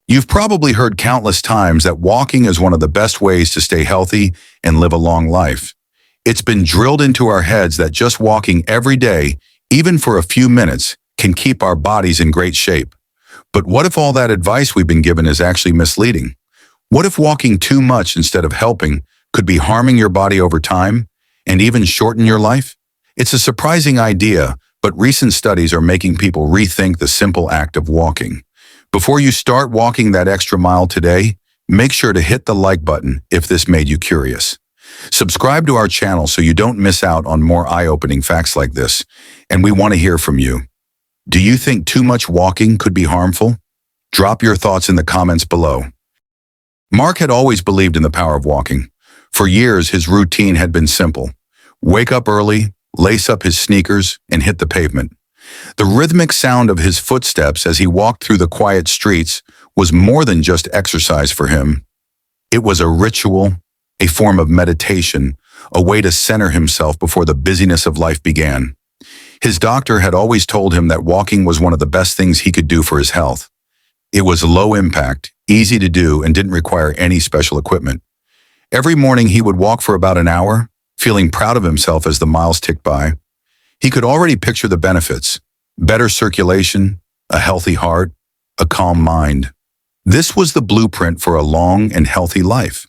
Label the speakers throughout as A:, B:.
A: You've probably heard countless times that walking is one of the best ways to stay healthy and live a long life. It's been drilled into our heads that just walking every day, even for a few minutes, can keep our bodies in great shape. But what if all that advice we've been given is actually misleading? What if walking too much instead of helping could be harming your body over time and even shorten your life? It's a surprising idea, but recent studies are making people rethink the simple act of walking. Before you start walking that extra mile today, make sure to hit the like button if this made you curious. Subscribe to our channel so you don't miss out on more eye-opening facts like this, and we want to hear from you. Do you think too much walking could be harmful? Drop your thoughts in the comments below. Mark had always believed in the power of walking. For years, his routine had been simple. Wake up early, lace up his sneakers, and hit the pavement. The rhythmic sound of his footsteps as he walked through the quiet streets was more than just exercise for him. It was a ritual, a form of meditation, a way to center himself before the busyness of life began. His doctor had always told him that walking was one of the best things he could do for his health. It was low impact, easy to do, and didn't require any special equipment. Every morning he would walk for about an hour, feeling proud of himself as the miles ticked by. He could already picture the benefits: better circulation, a healthy heart, a calm mind. This was the blueprint for a long and healthy life.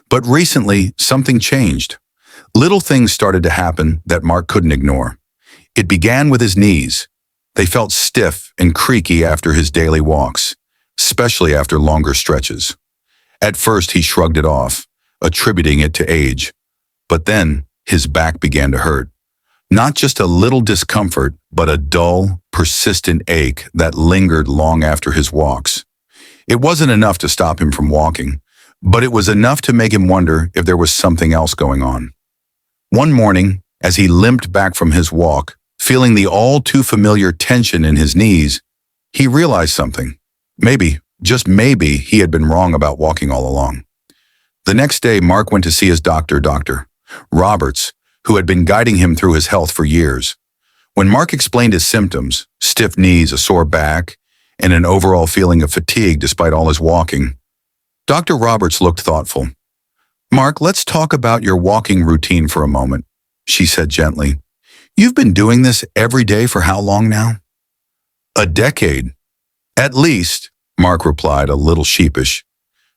A: But recently, something changed. Little things started to happen that Mark couldn't ignore. It began with his knees. They felt stiff and creaky after his daily walks, especially after longer stretches. At first, he shrugged it off, attributing it to age. But then, his back began to hurt. Not just a little discomfort, but a dull, persistent ache that lingered long after his walks. It wasn't enough to stop him from walking, but it was enough to make him wonder if there was something else going on. One morning, as he limped back from his walk, feeling the all-too-familiar tension in his knees, he realized something. Maybe, just maybe, he had been wrong about walking all along. The next day, Mark went to see his doctor, Dr. Roberts, who had been guiding him through his health for years. When Mark explained his symptoms, stiff knees, a sore back, and an overall feeling of fatigue despite all his walking, Dr. Roberts looked thoughtful. "Mark, let's talk about your walking routine for a moment," she said gently. "You've been doing this every day for how long now?" "A decade." "At least," Mark replied, a little sheepish.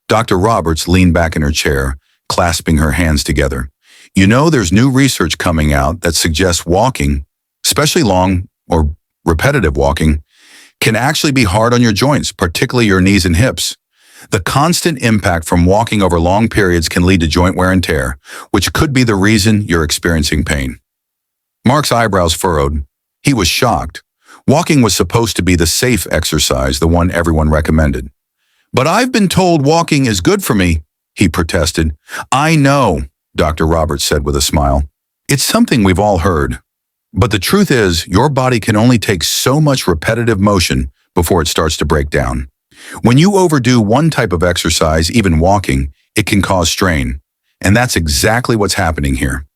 A: Dr. Roberts leaned back in her chair, clasping her hands together. "You know, there's new research coming out that suggests walking, especially long or repetitive walking, can actually be hard on your joints, particularly your knees and hips. The constant impact from walking over long periods can lead to joint wear and tear, which could be the reason you're experiencing pain." Mark's eyebrows furrowed. He was shocked. Walking was supposed to be the safe exercise, the one everyone recommended. "But I've been told walking is good for me," he protested. "I know," Dr. Roberts said with a smile. "It's something we've all heard. But the truth is, your body can only take so much repetitive motion before it starts to break down. When you overdo one type of exercise, even walking, it can cause strain. And that's exactly what's happening here."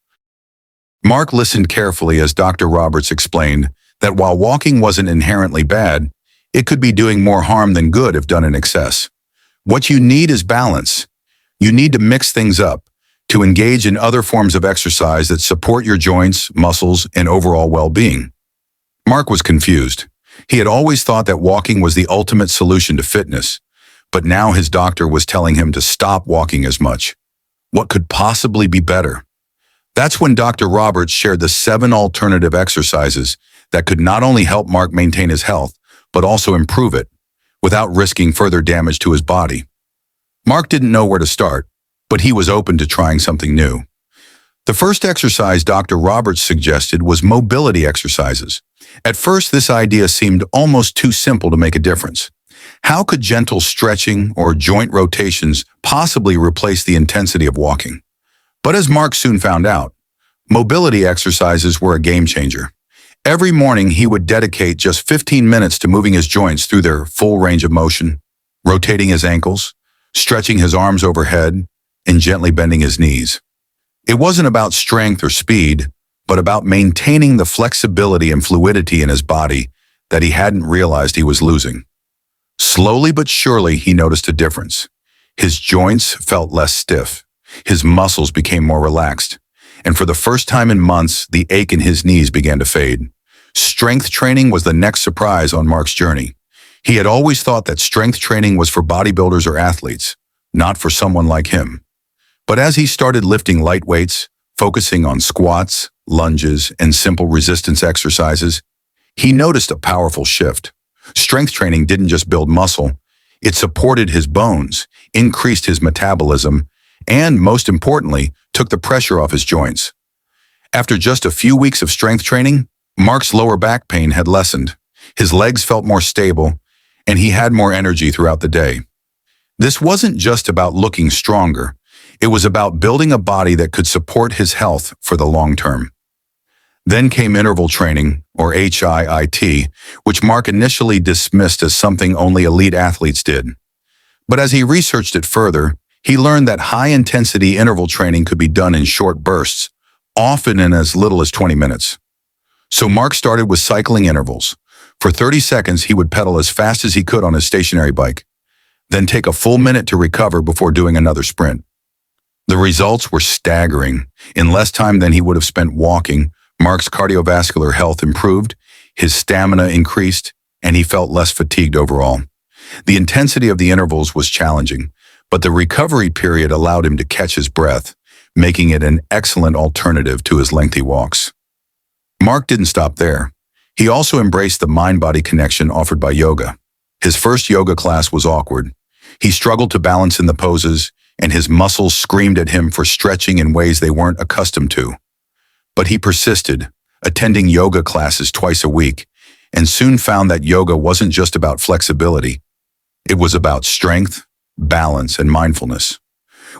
A: Mark listened carefully as Dr. Roberts explained that while walking wasn't inherently bad, it could be doing more harm than good if done in excess. What you need is balance. You need to mix things up, to engage in other forms of exercise that support your joints, muscles, and overall well-being. Mark was confused. He had always thought that walking was the ultimate solution to fitness, but now his doctor was telling him to stop walking as much. What could possibly be better? That's when Dr. Roberts shared the 7 alternative exercises that could not only help Mark maintain his health, but also improve it, without risking further damage to his body. Mark didn't know where to start, but he was open to trying something new. The first exercise Dr. Roberts suggested was mobility exercises. At first, this idea seemed almost too simple to make a difference. How could gentle stretching or joint rotations possibly replace the intensity of walking? But as Mark soon found out, mobility exercises were a game changer. Every morning, he would dedicate just 15 minutes to moving his joints through their full range of motion, rotating his ankles, stretching his arms overhead, and gently bending his knees. It wasn't about strength or speed, but about maintaining the flexibility and fluidity in his body that he hadn't realized he was losing. Slowly but surely, he noticed a difference. His joints felt less stiff. His muscles became more relaxed. And for the first time in months, the ache in his knees began to fade. Strength training was the next surprise on Mark's journey. He had always thought that strength training was for bodybuilders or athletes, not for someone like him. But as he started lifting light weights, focusing on squats, lunges, and simple resistance exercises, he noticed a powerful shift. Strength training didn't just build muscle, it supported his bones, increased his metabolism, and, most importantly, took the pressure off his joints. After just a few weeks of strength training, Mark's lower back pain had lessened. His legs felt more stable, and he had more energy throughout the day. This wasn't just about looking stronger. It was about building a body that could support his health for the long term. Then came interval training, or HIIT, which Mark initially dismissed as something only elite athletes did. But as he researched it further, he learned that high-intensity interval training could be done in short bursts, often in as little as 20 minutes. So Mark started with cycling intervals. For 30 seconds, he would pedal as fast as he could on his stationary bike, then take a full minute to recover before doing another sprint. The results were staggering. In less time than he would have spent walking, Mark's cardiovascular health improved, his stamina increased, and he felt less fatigued overall. The intensity of the intervals was challenging, but the recovery period allowed him to catch his breath, making it an excellent alternative to his lengthy walks. Mark didn't stop there. He also embraced the mind-body connection offered by yoga. His first yoga class was awkward. He struggled to balance in the poses, and his muscles screamed at him for stretching in ways they weren't accustomed to. But he persisted, attending yoga classes twice a week, and soon found that yoga wasn't just about flexibility. It was about strength, balance, and mindfulness.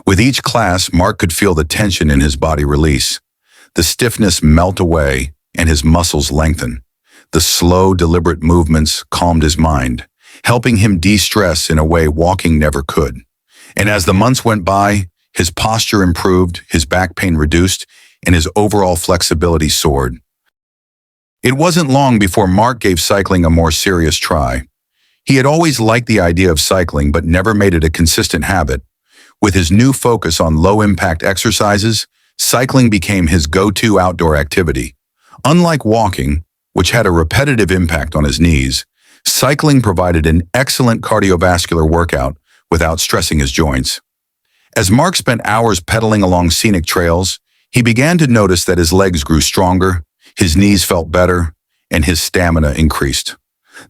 A: With each class, Mark could feel the tension in his body release, the stiffness melt away, and his muscles lengthen. The slow, deliberate movements calmed his mind, helping him de-stress in a way walking never could. And as the months went by, his posture improved, his back pain reduced, and his overall flexibility soared. It wasn't long before Mark gave cycling a more serious try. He had always liked the idea of cycling but never made it a consistent habit. With his new focus on low-impact exercises, cycling became his go-to outdoor activity. Unlike walking, which had a repetitive impact on his knees, cycling provided an excellent cardiovascular workout without stressing his joints. As Mark spent hours pedaling along scenic trails, he began to notice that his legs grew stronger, his knees felt better, and his stamina increased.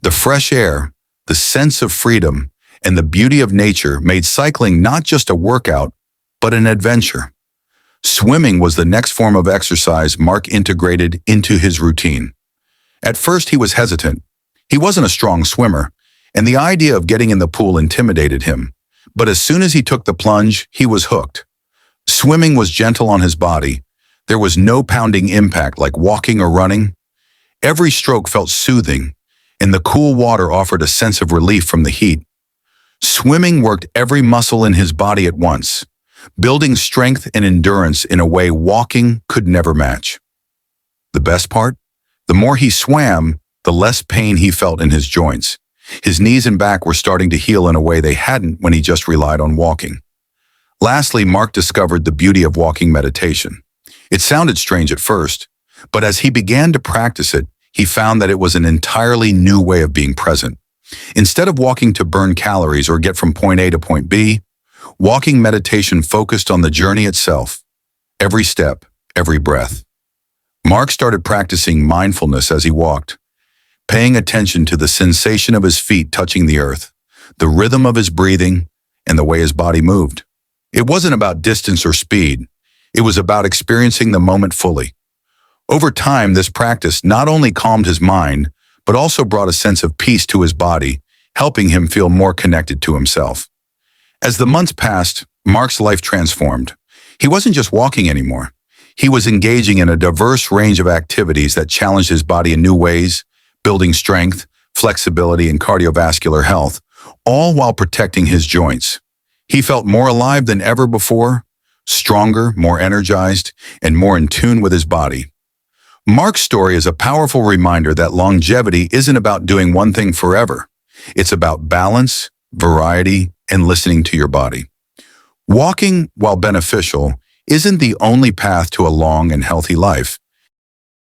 A: The fresh air, the sense of freedom, and the beauty of nature made cycling not just a workout, but an adventure. Swimming was the next form of exercise Mark integrated into his routine. At first, he was hesitant. He wasn't a strong swimmer, and the idea of getting in the pool intimidated him. But as soon as he took the plunge, he was hooked. Swimming was gentle on his body. There was no pounding impact like walking or running. Every stroke felt soothing, and the cool water offered a sense of relief from the heat. Swimming worked every muscle in his body at once, building strength and endurance in a way walking could never match. The best part? The more he swam, the less pain he felt in his joints. His knees and back were starting to heal in a way they hadn't when he just relied on walking. Lastly, Mark discovered the beauty of walking meditation. It sounded strange at first, but as he began to practice it, he found that it was an entirely new way of being present. Instead of walking to burn calories or get from point A to point B, walking meditation focused on the journey itself, every step, every breath. Mark started practicing mindfulness as he walked, paying attention to the sensation of his feet touching the earth, the rhythm of his breathing, and the way his body moved. It wasn't about distance or speed. It was about experiencing the moment fully. Over time, this practice not only calmed his mind, but also brought a sense of peace to his body, helping him feel more connected to himself. As the months passed, Mark's life transformed. He wasn't just walking anymore. He was engaging in a diverse range of activities that challenged his body in new ways, building strength, flexibility, and cardiovascular health, all while protecting his joints. He felt more alive than ever before, stronger, more energized, and more in tune with his body. Mark's story is a powerful reminder that longevity isn't about doing one thing forever. It's about balance, variety, and listening to your body. Walking, while beneficial, isn't the only path to a long and healthy life.